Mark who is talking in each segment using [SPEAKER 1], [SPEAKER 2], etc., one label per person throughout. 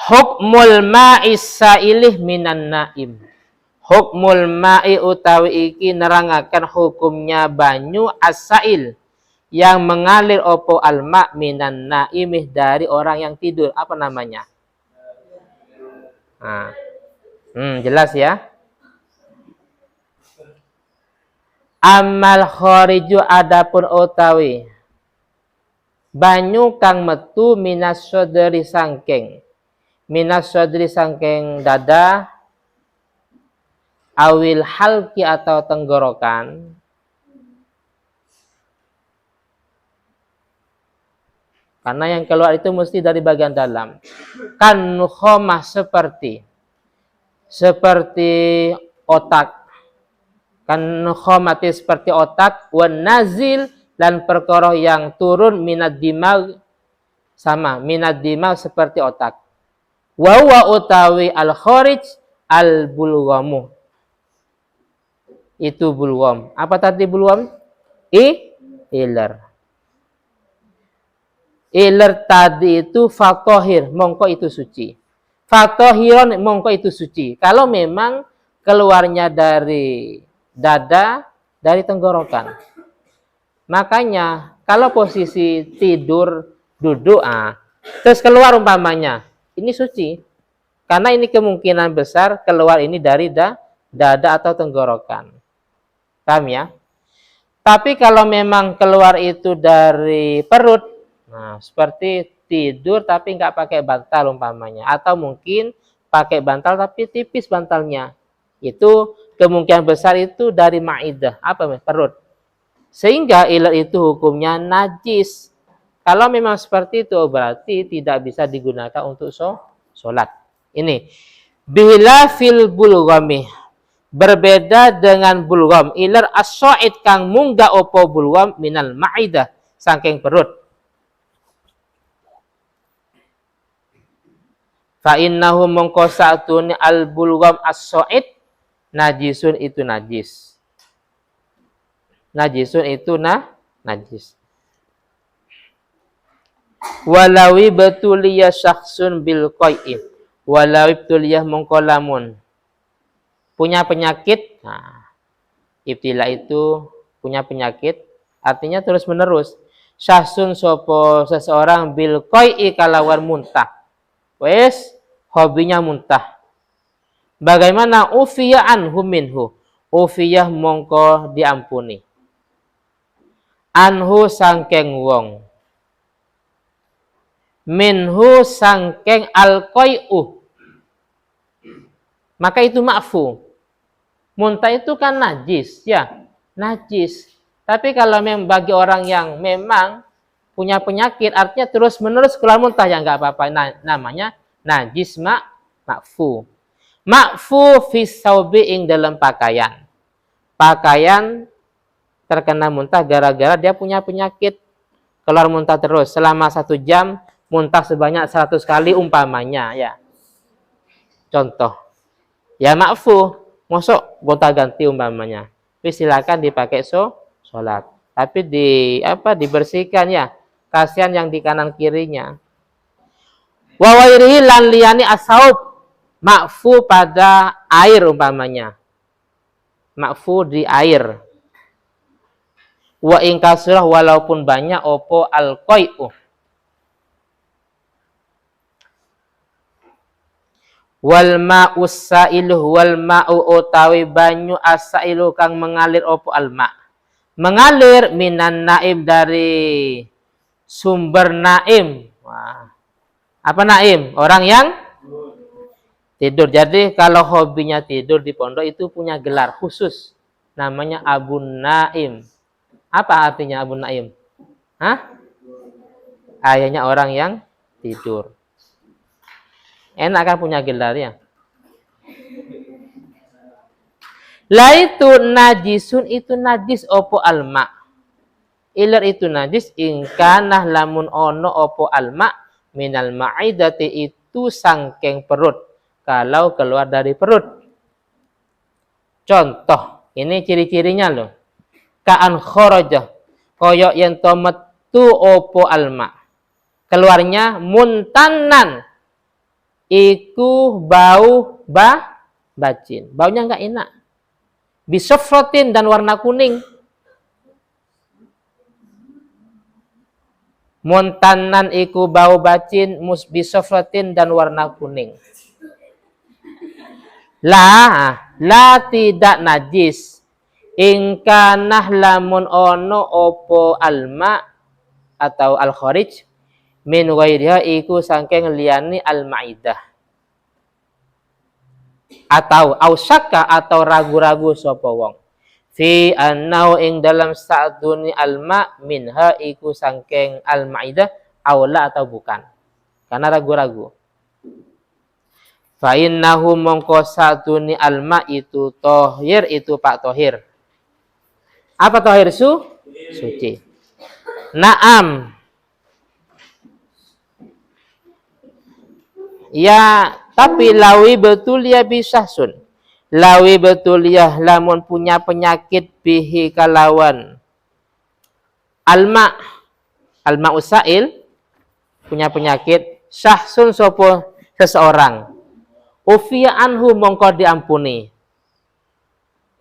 [SPEAKER 1] Hukmul ma'is sa'ilih minan na'im. Hukmul ma'i utawi iki nerangaken hukumnya banyu as-sa'il yang mengalir opo alma minan na'imih dari orang yang tidur. Apa namanya? Nah. Jelas ya. Amal khariju adapun utawi banyu kang metu minas sodri sangking dada awil halki atau tenggorokan karena yang keluar itu mesti dari bagian dalam kan nukhomah seperti otak kan nukhomati seperti otak wan nazil dan perkara yang turun minad dimag sama minad dimag seperti otak wa utawi al kharij al bulghamu itu bulgham. Apa tadi bulgham? Iler tadi itu fatohir mongko itu suci. Fatohiron mongko itu suci. Kalau memang keluarnya dari dada, dari tenggorokan. Makanya kalau posisi tidur, duduk, terus keluar umpamanya, ini suci. Karena ini kemungkinan besar keluar ini dari dada atau tenggorokan. Paham ya? Tapi kalau memang keluar itu dari perut, seperti tidur tapi nggak pakai bantal umpamanya. Atau mungkin pakai bantal tapi tipis bantalnya. Itu kemungkinan besar itu dari ma'idah. Perut. Sehingga ilat itu hukumnya najis. Kalau memang seperti itu berarti tidak bisa digunakan untuk sholat. Ini bila fil bulghami berbeda dengan bulgham ilar as-sa'id kang munggah opo bulgham minal ma'idah saking perut. Fa innahu mongko sa'tuni al bulgham as-sa'id najisun itu najis. Najisun itu najis. Walawi betuliyah syakhsun bil qai'in. Walawi betuliyah mongko lamun punya penyakit. Ibtila itu punya penyakit artinya terus menerus. Syakhsun sopo seseorang bil qai'i kalawan muntah. Wes hobinya muntah. Bagaimana ufiyah anhu minhu? Ufiyah mongko diampuni. Anhu sangkeng wong. Minhu sangkeng al-qai'u. Maka itu ma'fu. Muntah itu kan najis, ya. Najis. Tapi kalau memang bagi orang yang memang punya penyakit, artinya terus-menerus keluar muntah, ya nggak apa-apa. Namanya najis ma'fu. Ma'fu fis saubi ing dalam pakaian. Pakaian terkena muntah gara-gara dia punya penyakit. Keluar muntah terus selama 1 jam, muntah sebanyak 100 kali umpamanya, ya. Contoh. Ya ma'fu, mosok gonta-ganti umpamanya. Tapi silakan dipakai sholat. Tapi dibersihkan ya. Kasihan yang di kanan kirinya. Wa wairihi lan liyani asaub ma'fu pada air umpamanya. Ma'fu di air. Wa in kasrah walaupun banyak opo al-qai'u. Wal ma'u sa'iluh wal ma'u utawi banyu as-sa'ilu kang mengalir opo al-ma'. Mengalir minan naim dari sumber naim. Wah. Apa naim? Orang yang tidur. Jadi kalau hobinya tidur di pondok itu punya gelar khusus. Namanya Abun Naim. Apa artinya Abun Naim? Ayahnya orang yang tidur. Enak kan punya gelarnya. La itu najisun itu najis opo alma. Ilar itu najis ingkanah lamun ono opo alma minal ma'idati itu sangkeng perut. Kalau keluar dari perut. Contoh, ini ciri-cirinya loh. Ka'an khorojah. Koyok yang tometu opo alma. Keluarnya muntanan. iku bau bacin. Baunya nggak enak. Bisofrotin dan warna kuning. Montanan iku bau bacin bisofrotin dan warna kuning. La tidak najis. Ingkanah lamun ono opo alma atau al-kharij min ghairiha iku saking liyani al-maidah. Atau ausaka atau ragu-ragu sapa wong. Fi annau ing dalam sa'duni alma minha iku saking al-maidah aula atau bukan. Karena ragu-ragu. Fa innahu mongko sa'duni alma itu tohir itu Pak Tohir. Apa tohir suci. Naam. Ya, tapi lawi betul ya bisa sun. Lawi betul ya lamun punya penyakit bihi kalawan. Alma usail punya penyakit syahsun sopo seseorang. Ufiya anhu mongko diampuni.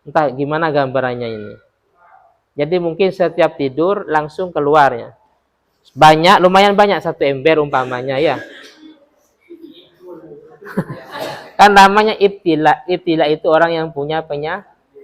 [SPEAKER 1] Entah gimana gambarannya ini. Jadi mungkin setiap tidur langsung keluarnya. Lumayan banyak 1 ember umpamanya ya. Kan namanya ibtila. Ibtila itu orang yang punya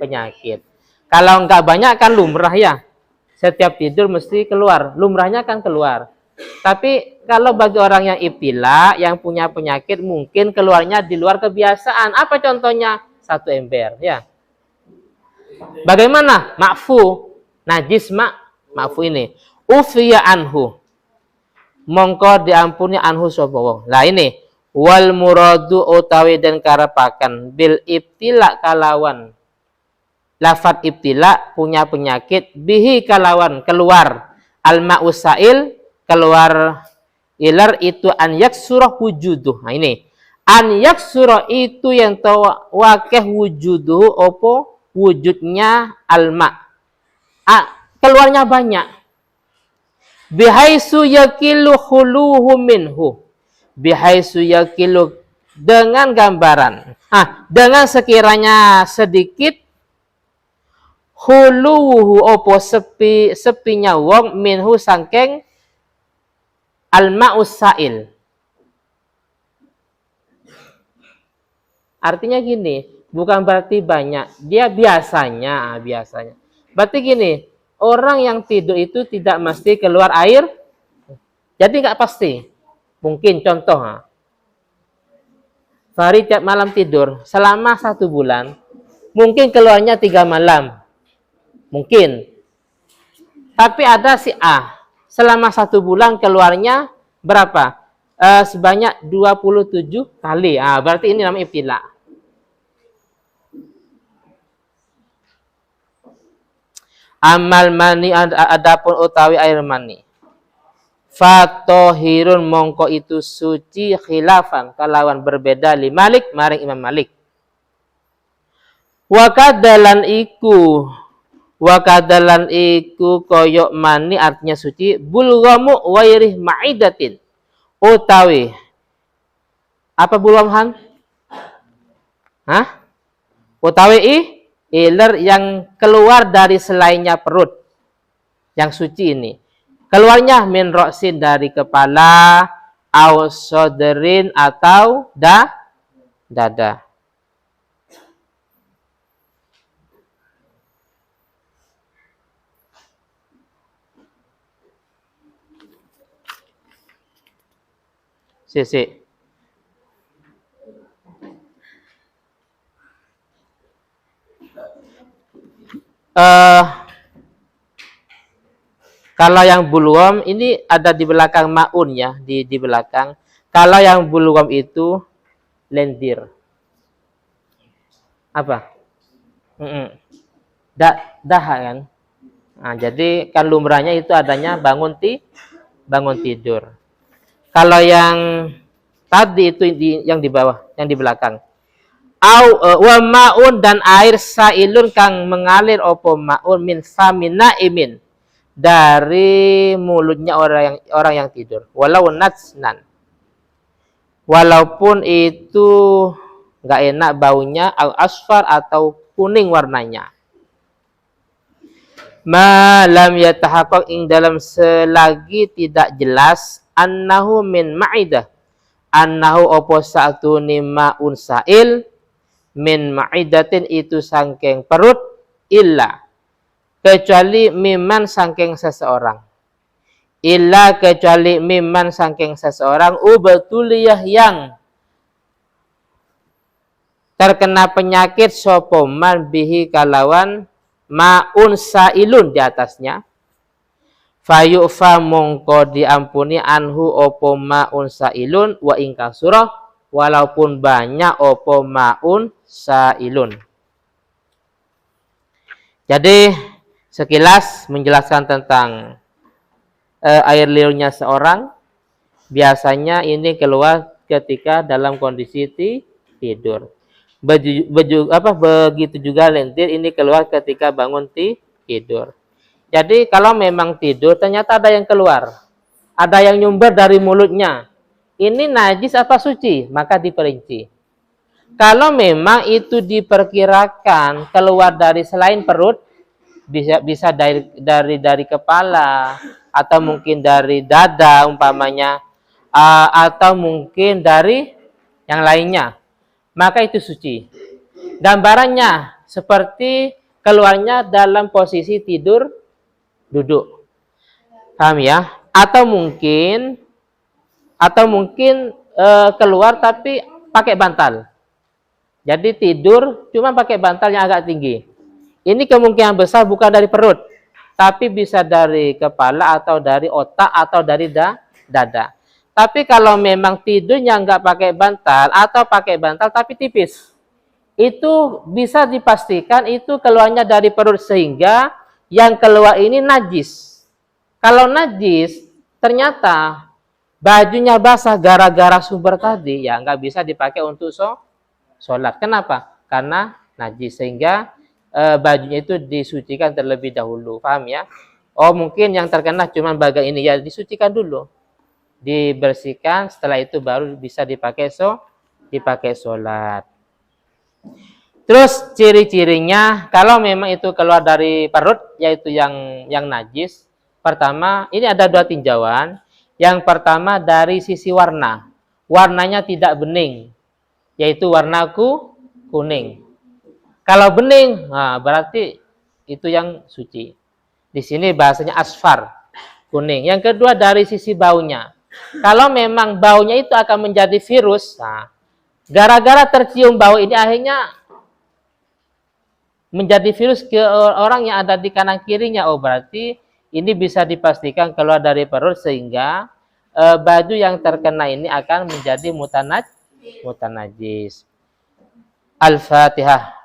[SPEAKER 1] penyakit. Kalau enggak banyak kan lumrah ya. Setiap tidur mesti keluar. Lumrahnya kan keluar. Tapi kalau bagi orang yang ibtila, yang punya penyakit, mungkin keluarnya di luar kebiasaan. Apa contohnya? 1 ember ya. Bagaimana? Ma'fu. Najis ma'fu ini. Ufiya anhu. Mongko diampuni anhu sapa wong. Lah ini. Wal muradu utawi dan karapakan bil ibtila kalawan. Lafat ibtila punya penyakit bihi kalawan keluar. Al-ma'usail keluar ilar itu an yaksura wujuduh. Nah ini. An yaksura itu yang wakeh wujuduh opo wujudnya alma. Keluarnya banyak. Bihaisu yakilu khuluhu minhu. Bihaisu yakilu dengan gambaran. Dengan sekiranya sedikit khuluhu opo sepinya wong minhu sangkeng al-ma'us sa'il. Artinya gini, bukan berarti banyak. Dia biasanya. Berarti gini, orang yang tidur itu tidak mesti keluar air. Jadi nggak pasti. Mungkin contoh, Fahri tiap malam tidur selama 1 bulan, mungkin keluarnya 3 malam. Mungkin. Tapi ada si A, selama 1 bulan keluarnya berapa? Sebanyak 27 kali. Berarti ini namanya ibtila. Amal mani adapun utawi air mani. Fatohirun mongko itu suci khilafan kalawan berbeda li Malik maring Imam Malik. Wakadalan iku koyok mani artinya suci bulghamu wairih ma'idatin utawi apa bulghamhan? Utawi iler yang keluar dari selainnya perut yang suci ini. Keluarnya min roksin dari kepala, ausodrin atau dada. Sisi. Kalau yang bulwam ini ada di belakang maun ya, di belakang. Kalau yang bulwam itu lendir. Apa? Daha kan? Jadi kan lumrahnya itu adanya bangun tidur. Kalau yang tadi itu yang di bawah, yang di belakang. Wa maun dan air sailun kang mengalir opo maun min famina imin. Dari mulutnya orang yang tidur, walau natsnan. walaupun itu nggak enak baunya, au asfar atau kuning warnanya. Malam yatahaqqaq ing dalam selagi tidak jelas annahu min ma'idah, annahu opo sa'atuni ma'un sa'il min ma'idatin itu sangking perut, illa kecuali miman sangking seseorang, illa kecuali miman sangking seseorang ubtuliyah yang terkena penyakit sopoman bihi kalawan ma'un sa'ilun di atasnya, fayu'fa mongko diampuni anhu opo ma'un sa'ilun wa ingkang surah walaupun banyak opo ma'un sa'ilun. Jadi sekilas menjelaskan tentang air liurnya seorang, biasanya ini keluar ketika dalam kondisi tidur. Begitu juga lendir ini keluar ketika bangun tidur. Jadi kalau memang tidur ternyata ada yang keluar, ada yang nyumber dari mulutnya, ini najis apa suci, maka diperinci. Kalau memang itu diperkirakan keluar dari selain perut, bisa dari kepala atau mungkin dari dada umpamanya, atau mungkin dari yang lainnya, maka itu suci. Gambarannya seperti keluarnya dalam posisi tidur duduk. Paham ya? Atau mungkin keluar tapi pakai bantal. Jadi tidur cuma pakai bantal yang agak tinggi. Ini kemungkinan besar bukan dari perut, tapi bisa dari kepala atau dari otak atau dari dada. Tapi kalau memang tidurnya nggak pakai bantal atau pakai bantal tapi tipis, itu bisa dipastikan itu keluarnya dari perut sehingga yang keluar ini najis. Kalau najis, ternyata bajunya basah gara-gara sumber tadi, ya nggak bisa dipakai untuk sholat. Kenapa? Karena najis, sehingga bajunya itu disucikan terlebih dahulu. Paham ya? Oh mungkin yang terkena cuma bagian ini, ya disucikan dulu. Dibersihkan, setelah itu baru bisa dipakai sholat. Terus ciri-cirinya kalau memang itu keluar dari perut, yaitu yang najis. Pertama, ini ada dua tinjauan. Yang pertama dari sisi warna, warnanya tidak bening, yaitu warna kuning. Kalau bening, nah berarti itu yang suci. Di sini bahasanya asfar, kuning. Yang kedua dari sisi baunya. Kalau memang baunya itu akan menjadi virus, nah, gara-gara tercium bau ini akhirnya menjadi virus ke orang yang ada di kanan kirinya. Oh berarti ini bisa dipastikan keluar dari perut sehingga baju yang terkena ini akan menjadi mutanajis. Al-Fatihah.